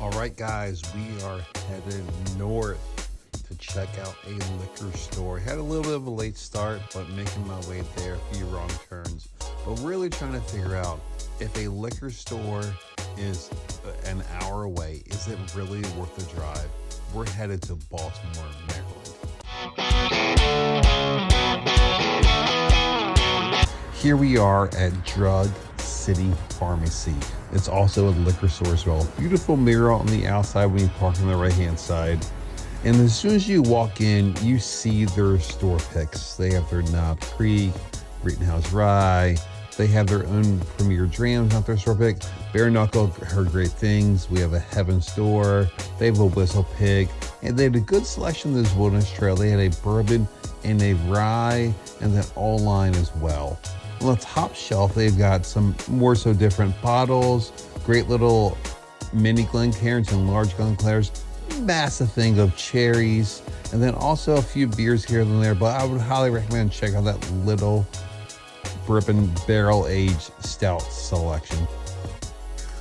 All right, guys, we are headed north to check out a liquor store. Had a little bit of a late start, but making my way there, a few wrong turns. But really trying to figure out if a liquor store is an hour away, is it really worth the drive? We're headed to Baltimore, Maryland. Here we are at Drug City Pharmacy. It's also a liquor store as well. Beautiful mirror on the outside when you park on the right hand side. And as soon as you walk in, you see their store picks. They have their Knob Creek, Rittenhouse Rye. They have their own premier drams, not their store pick. Bare Knuckle, heard great things. We have a Heaven store. They have a Whistle Pig. And they had a good selection of this Wilderness Trail. They had a bourbon and a rye and that all line as well. On the top shelf, they've got some more so different bottles, great little mini Glencairns and large Glenclairs, massive thing of cherries, and then also a few beers here and there. But I would highly recommend check out that little bourbon barrel aged stout selection.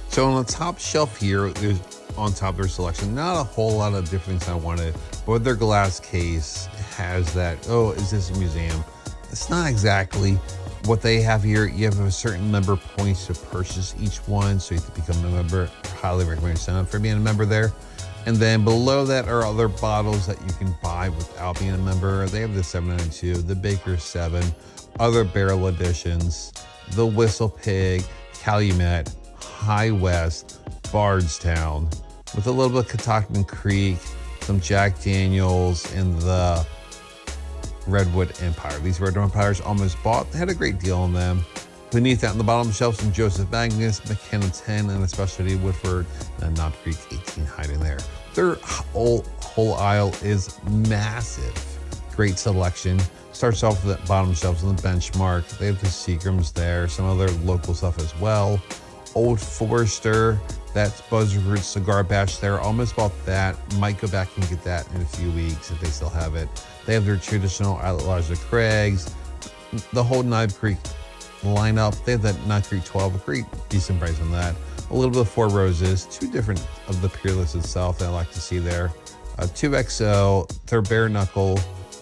So on the top shelf here, there's on top of their selection, not a whole lot of different things I wanted, but their glass case has that, oh, is this a museum? It's not exactly. What they have here, you have a certain number of points to purchase each one, so you have to become a member. Highly recommend you sign up for being a member there. And then below that are other bottles that you can buy without being a member. They have the 792, the Baker 7, other barrel editions, the Whistle Pig, Calumet, High West, Bardstown, with a little bit of Catoctin Creek, some Jack Daniels, and the Redwood Empire. These Redwood Empires almost bought. They had a great deal on them. Beneath that on the bottom shelf, some Joseph Magnus, McKenna 10, and a specialty Woodford, and Knob Creek 18 hiding there. Their whole aisle is massive. Great selection. Starts off with the bottom shelves on the Benchmark. They have the Seagrams there, some other local stuff as well. Old Forester, that's Buzzard Cigar Batch there. Almost bought that. Might go back and get that in a few weeks if they still have it. They have their traditional Elijah Craig's, the whole Knob Creek lineup. They have that Knob Creek 12, a great decent price on that. A little bit of Four Roses, two different of the Peerless itself that I like to see there. 2XO, their Bare Knuckle,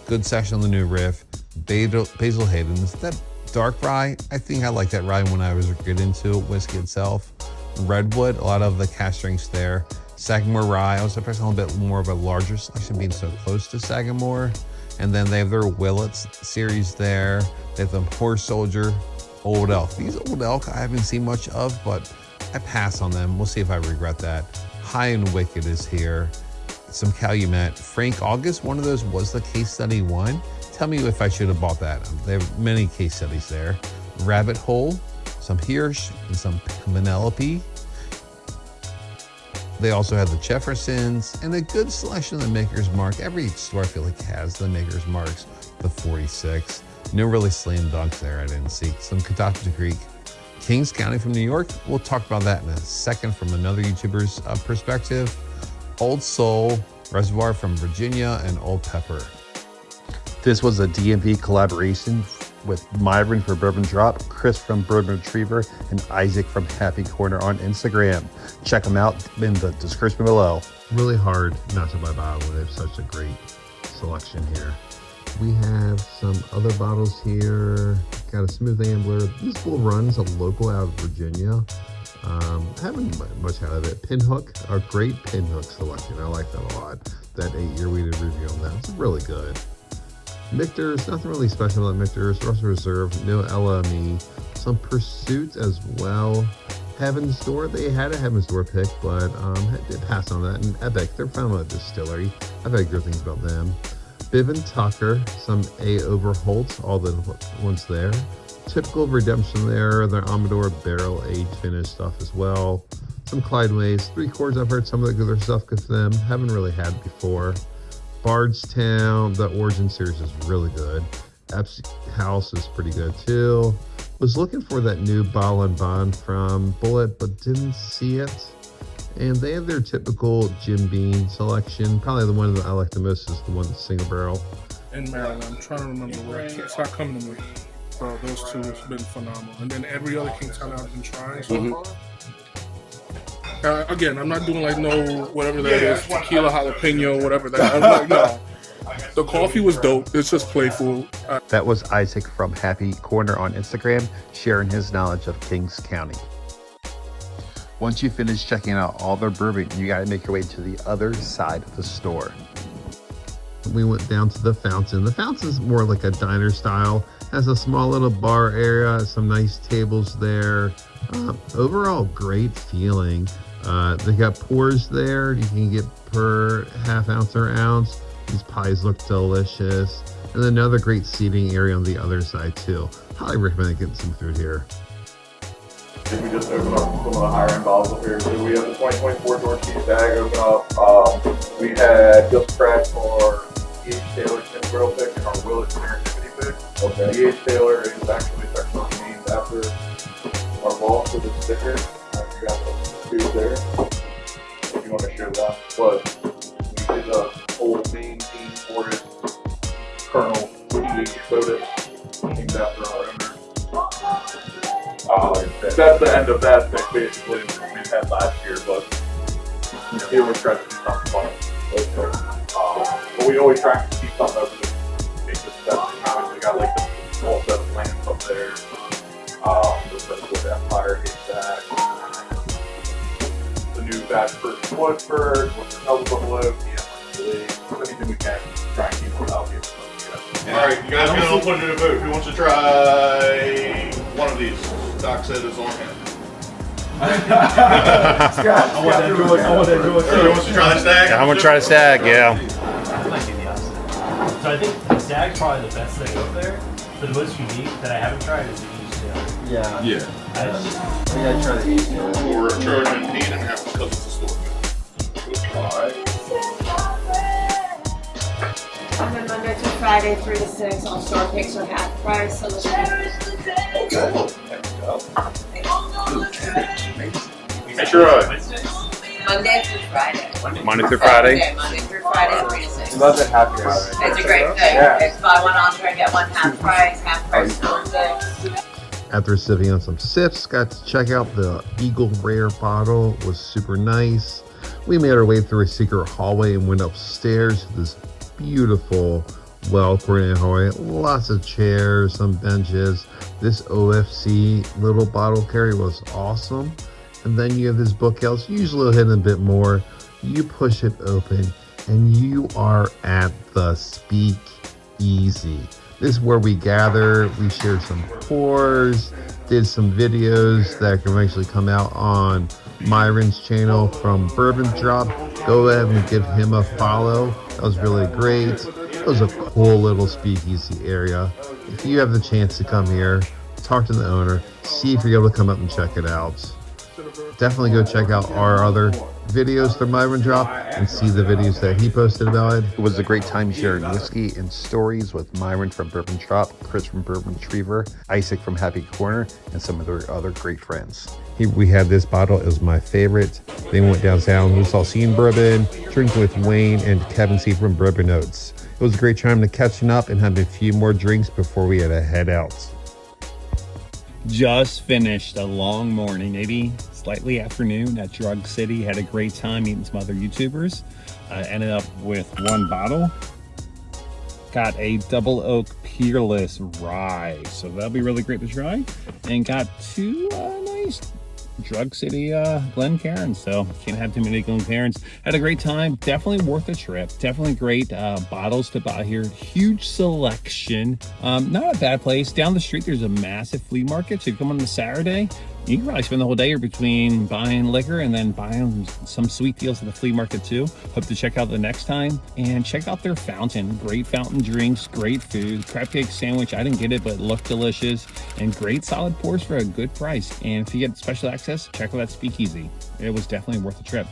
good section on the New Riff. Basil Hayden's, that dark rye, I think I like that rye when I was getting into whiskey itself. Redwood, a lot of the cask strengths there. Sagamore Rye, I was surprised a little bit more of a larger selection being so close to Sagamore. And then they have their Willets series there. They have the Horse Soldier, Old Elk. These Old Elk I haven't seen much of, but I pass on them. We'll see if I regret that. High and Wicked is here. Some Calumet. Frank August, one of those was the case study one. Tell me if I should have bought that. There are many case studies there. Rabbit Hole, some Hirsch, and some Penelope. They also have the Jeffersons and a good selection of the Maker's Mark. Every store I feel like has the Maker's Marks, the 46. No really slam dunks there I didn't see. Some Catoctin Creek. Kings County from New York. We'll talk about that in a second from another YouTuber's perspective. Old Soul, Reservoir from Virginia, and Old Pepper. This was a DMV collaboration with Myron for Bourbon Drop, Chris from Bourbon Retriever, and Isaac from Happy Corner on Instagram. Check them out in the description below. Really hard not to buy bottles. They have such a great selection here. We have some other bottles here. Got a Smooth Ambler. This Bull Run's a local out of Virginia. Haven't much out of it. Pinhook, a great Pinhook selection. I like that a lot. That 8-year we did review on that. It's really good. Michter's, nothing really special about Michter's. Russell Reserve, no LME. Some Pursuit as well. Heaven Store, they had a Heaven Store pick, but did pass on that. And Epic, they're found at Distillery. I've had good things about them. Biv and Tucker, some A. Overholt, all the ones there. Typical Redemption there, their Amador barrel aged finish stuff as well. Some Clydeways, 3 Chords, I've heard some of the good stuff with them. Haven't really had before. Bardstown, the Origin series is really good. Epps House is pretty good too. Was looking for that new Bottle and Bond from Bullet, but didn't see it. And they have their typical Jim Beam selection. Probably the one that I like the most is the one that's single barrel. In Maryland, I'm trying to remember where. It's not coming to me. Bro, those two have been phenomenal. And then every other Kingstown I've been trying so far. Again, I'm not doing like no whatever that is, tequila jalapeno, whatever that. I'm like, no. The coffee was dope. It's just playful. That was Isaac from Happy Corner on Instagram, sharing his knowledge of Kings County. Once you finish checking out all their bourbon, you got to make your way to the other side of the store. We went down to the fountain. The fountain's more like a diner style. Has a small little bar area, some nice tables there. Overall, great feeling. They got pours there. You can get per half ounce or ounce. These pies look delicious. And another great seating area on the other side too. Highly recommend getting some food here. We just opened up some of the higher end bottles up here. So we have the 2024 George T. Stag open up. We had just scratched our E.H. Taylor Tim Grill pick and our Willet Serendipity pick. Okay. The E.H. Taylor is actually technically named after our boss with the sticker. You got the two there. If you want to show that. But we did the whole main team for it. Colonel E.H. Furthest, named after our owner. That's the end of that pick, basically. We had last year, but he always tries to do something fun. But we always try to keep something over the make this best. We got like the whole set of lands up there. The Empire Haystack. The new batch for Woodford, what's another below, anything we can try and keep without here. Alright, you guys gonna put it in a vote. Who wants to try one of these? Doc said it's on him. I want that George. Who wants to try the stag? I'm gonna try the stag, yeah. I might do the opposite. So I think the stag's probably the best thing up there. But the most unique that I haven't tried is the East Taylor. Yeah. Yeah. I try the East Taylor. We're charging 8.5 because it's a store. Alright. On Monday through Friday, 3 to 6, all store picks are half price. So Hey, sure. Monday through Friday. Monday through Friday. Okay, Monday through Friday, 3 to 6. Love that happy hour. It's a great thing. Yeah. It's buy one entree, get one half price Thursday. After sipping on some sips, got to check out the Eagle Rare bottle. It was super nice. We made our way through a secret hallway and went upstairs to this beautiful, well-coordinated hallway. Lots of chairs, some benches. This OFC little bottle carry was awesome. And then you have this bookshelf, usually hidden a bit more. You push it open and you are at the speakeasy. This is where we gather, we share some pours, did some videos that can eventually come out on Myron's channel from Bourbon Drop. Go ahead and give him a follow. That was really great. It was a cool little speakeasy area. If you have the chance to come here, talk to the owner, see if you're able to come up and check it out. Definitely go check out our other videos from Myron Drop and see the videos that he posted about it. It was a great time sharing whiskey and stories with Myron from Bourbon Drop, Chris from Bourbon Retriever, Isaac from Happy Corner, and some of their other great friends. We had this bottle. It was my favorite. Then we went downtown. We saw Scene Bourbon, drinking with Wayne and Kevin C from Bourbon Notes. It was a great time to catching up and have a few more drinks before we had to head out. Just finished a long morning, maybe slightly afternoon at Drug City. Had a great time meeting some other YouTubers. Ended up with one bottle. Got a Double Oak Peerless Rye, so that'll be really great to try. And got two nice Drug City Glencairns, so can't have too many Glencairns. Had a great time. Definitely worth a trip. Definitely great bottles to buy here. Huge selection. Not a bad place. Down the street there's a massive flea market, so if you come on a Saturday, you can probably spend the whole day here between buying liquor and then buying some sweet deals at the flea market too. Hope to check out the next time and check out their fountain. Great fountain drinks, great food. Crab cake sandwich, I didn't get it, but it looked delicious. And great solid pours for a good price. And if you get special access, check out that speakeasy. It was definitely worth the trip.